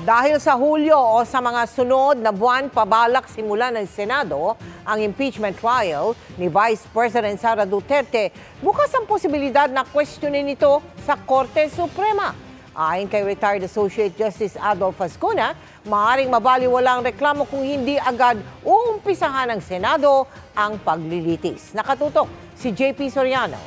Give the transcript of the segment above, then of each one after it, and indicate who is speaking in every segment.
Speaker 1: Dahil sa Hulyo o sa mga sunod na buwan, pabalak simula ng Senado ang impeachment trial ni Vice President Sara Duterte. Bukas ang posibilidad na questionin ito sa Korte Suprema. Ayon kay retired Associate Justice Adolfo Ascuna, maaaring mabaliwala ang reklamo kung hindi agad uumpisahan ng Senado ang paglilitis. Nakatutok si JP Soriano.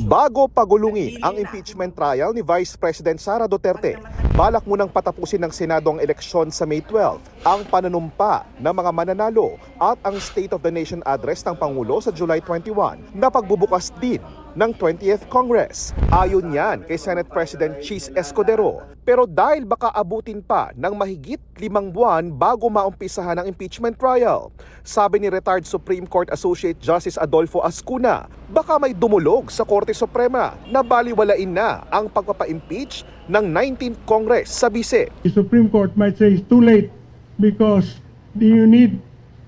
Speaker 2: Bago pagulungi ang impeachment trial ni Vice President Sara Duterte, balak munang patapusin ng Senado ang eleksyon sa May 12, ang pananumpa ng mga mananalo at ang State of the Nation address ng Pangulo sa July 21 na pagbubukas din ng 20th Congress. Ayon yan kay Senate President Chis Escudero. Pero dahil baka abutin pa ng mahigit 5 buwan bago maumpisahan ang impeachment trial, sabi ni retired Supreme Court Associate Justice Adolfo Ascuna, baka may dumulog sa Korte Suprema na baliwalain na ang pagpapa-impeach ng 19th Congress sa bise.
Speaker 3: The Supreme Court might say it's too late because you need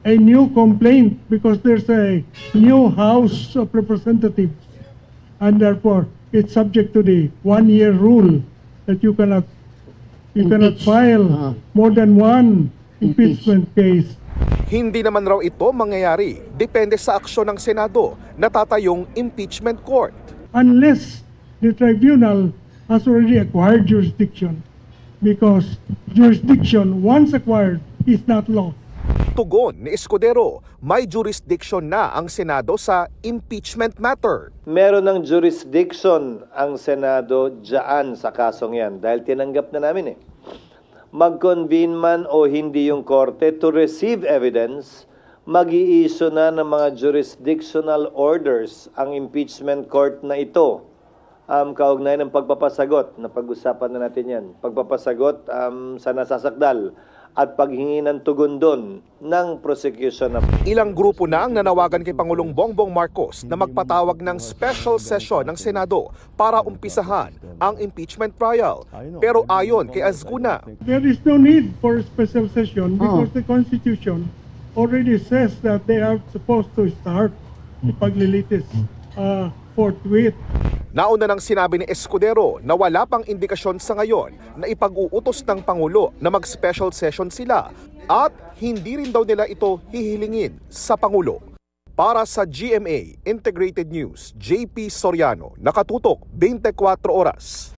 Speaker 3: a new complaint because there's a new House of Representatives and therefore it's subject to the 1-year rule that you cannot file more than one impeachment case.
Speaker 2: Hindi naman raw ito mangyayari. Depende sa aksyon ng Senado na tatayong impeachment court.
Speaker 3: Unless the tribunal has already acquired jurisdiction, because jurisdiction once acquired is not law.
Speaker 2: Tugon ni Escudero, may jurisdiction na ang Senado sa impeachment matter.
Speaker 4: Meron ng jurisdiction ang Senado dyan sa kasong yan dahil tinanggap na namin Mag-convene man o hindi yung korte to receive evidence, mag-i-issue na ng mga jurisdictional orders ang impeachment court na ito. Kaugnay ng pagpapasagot, na pag-usapan na natin yan, pagpapasagot sa nasasakdal at paghingi ng tugon doon ng prosecution.
Speaker 2: Ilang grupo na ang nanawagan kay Pangulong Bongbong Marcos na magpatawag ng special session ng Senado para umpisahan ang impeachment trial. Pero ayon kay Ascuna,
Speaker 3: there is no need for a special session because the Constitution already says that they are supposed to start the paglilitis forthwith.
Speaker 2: Nauna nang sinabi ni Escudero na wala pang indikasyon sa ngayon na ipag-uutos ng Pangulo na mag-special session sila at hindi rin daw nila ito hihilingin sa Pangulo. Para sa GMA Integrated News, JP Soriano, nakatutok 24 oras.